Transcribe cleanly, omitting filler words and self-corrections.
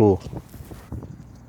2.